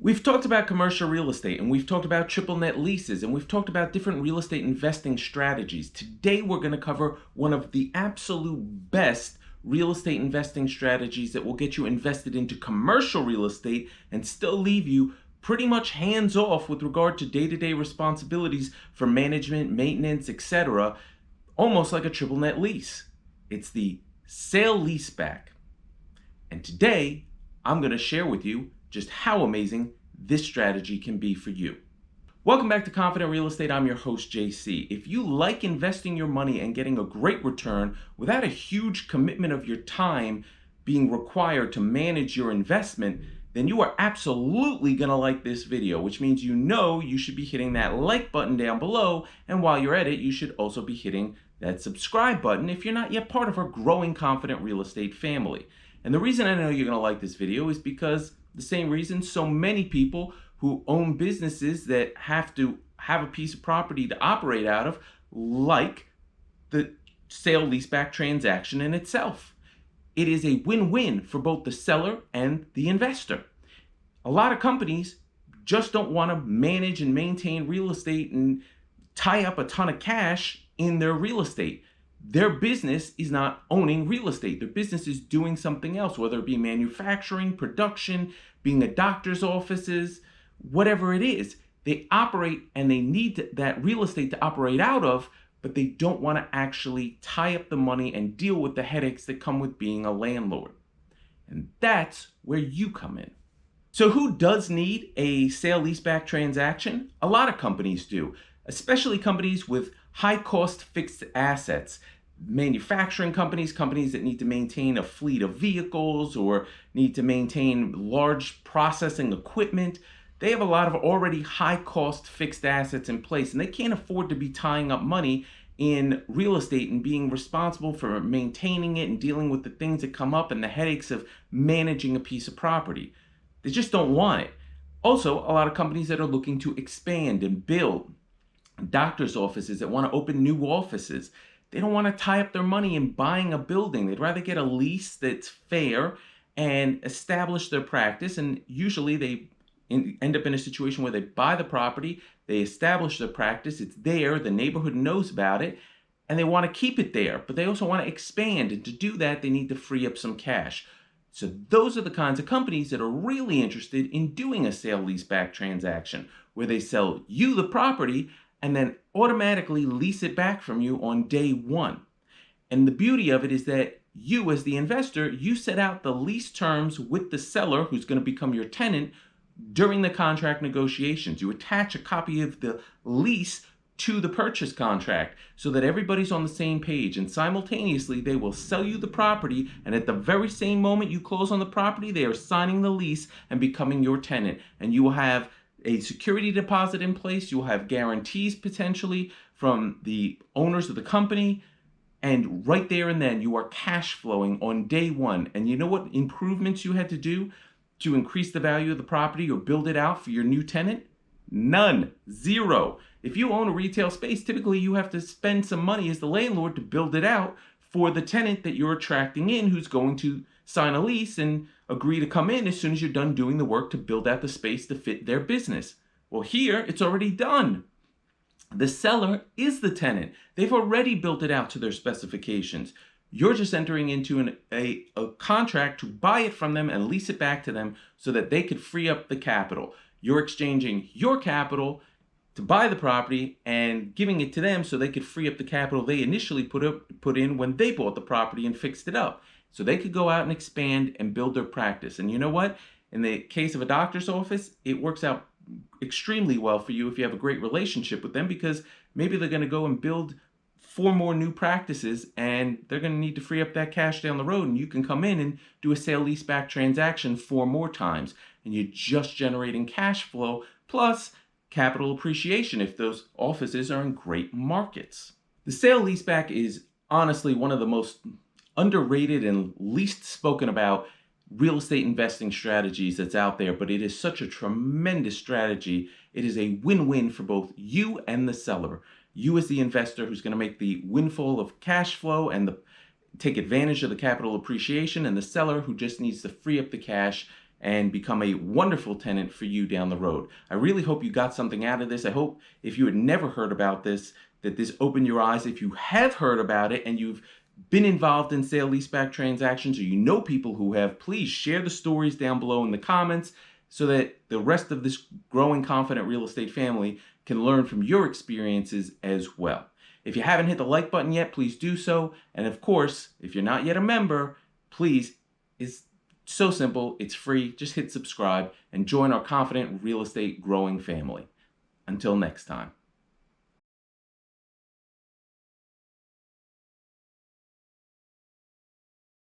We've talked about commercial real estate, and we've talked about triple net leases, and we've talked about different real estate investing strategies. Today, we're going to cover one of the absolute best real estate investing strategies that will get you invested into commercial real estate and still leave you pretty much hands off with regard to day-to-day responsibilities for management, maintenance, etc., almost like a triple net lease. It's the sale leaseback. And today, I'm going to share with you just how amazing this strategy can be for you. Welcome back to Confident Real Estate. I'm your host, JC. If you like investing your money and getting a great return without a huge commitment of your time being required to manage your investment, then you are absolutely going to like this video, which means you should be hitting that like button down below. And while you're at it, you should also be hitting that subscribe button if you're not yet part of our growing Confident Real Estate family. And the reason I know you're going to like this video is because the same reason so many people who own businesses that have to have a piece of property to operate out of like the sale leaseback transaction in itself. It is a win-win for both the seller and the investor. A lot of companies just don't want to manage and maintain real estate and tie up a ton of cash in their real estate. Their business is not owning real estate. Their business is doing something else, whether it be manufacturing, production, being a doctor's offices, whatever it is. They operate and they need that real estate to operate out of, but they don't want to actually tie up the money and deal with the headaches that come with being a landlord. And that's where you come in. So who does need a sale leaseback transaction? A lot of companies do, especially companies with high cost fixed assets. Manufacturing companies that need to maintain a fleet of vehicles or need to maintain large processing equipment. They have a lot of already high cost fixed assets in place, and they can't afford to be tying up money in real estate and being responsible for maintaining it and dealing with the things that come up and the headaches of managing a piece of property. They just don't want it. Also, a lot of companies that are looking to expand and build, doctor's offices that want to open new offices. They don't want to tie up their money in buying a building. They'd rather get a lease that's fair and establish their practice. And usually they end up in a situation where they buy the property, they establish their practice, it's there, the neighborhood knows about it, and they want to keep it there. But they also want to expand. And to do that, they need to free up some cash. So those are the kinds of companies that are really interested in doing a sale leaseback transaction where they sell you the property and then automatically lease it back from you on day one. And the beauty of it is that you, as the investor, you set out the lease terms with the seller who's going to become your tenant during the contract negotiations. You attach a copy of the lease to the purchase contract so that everybody's on the same page, and simultaneously they will sell you the property, and at the very same moment you close on the property, they are signing the lease and becoming your tenant. And you will have a security deposit in place. You'll have guarantees potentially from the owners of the company. And right there and then you are cash flowing on day one. And you know what improvements you had to do to increase the value of the property or build it out for your new tenant? None. Zero. If you own a retail space, typically you have to spend some money as the landlord to build it out for the tenant that you're attracting in, who's going to sign a lease and agree to come in as soon as you're done doing the work to build out the space to fit their business. Well, here it's already done. The seller is the tenant. They've already built it out to their specifications. You're just entering into a contract to buy it from them and lease it back to them so that they could free up the capital. You're exchanging your capital to buy the property and giving it to them so they could free up the capital they initially put in when they bought the property and fixed it up. So they could go out and expand and build their practice. And you know what? In the case of a doctor's office, it works out extremely well for you if you have a great relationship with them, because maybe they're going to go and build 4 more new practices and they're going to need to free up that cash down the road, and you can come in and do a sale leaseback transaction 4 more times, and you're just generating cash flow plus capital appreciation if those offices are in great markets. The sale leaseback is honestly one of the most underrated and least spoken about real estate investing strategies that's out there, but it is such a tremendous strategy. It is a win-win for both you and the seller. You as the investor who's going to make the windfall of cash flow and take advantage of the capital appreciation, and the seller who just needs to free up the cash and become a wonderful tenant for you down the road. I really hope you got something out of this. I hope if you had never heard about this, that this opened your eyes. If you have heard about it and you've been involved in sale leaseback transactions, or you know people who have, please share the stories down below in the comments so that the rest of this growing confident real estate family can learn from your experiences as well. If you haven't hit the like button yet, please do so. And of course, if you're not yet a member, please, it's so simple, it's free. Just hit subscribe and join our confident real estate growing family. Until next time.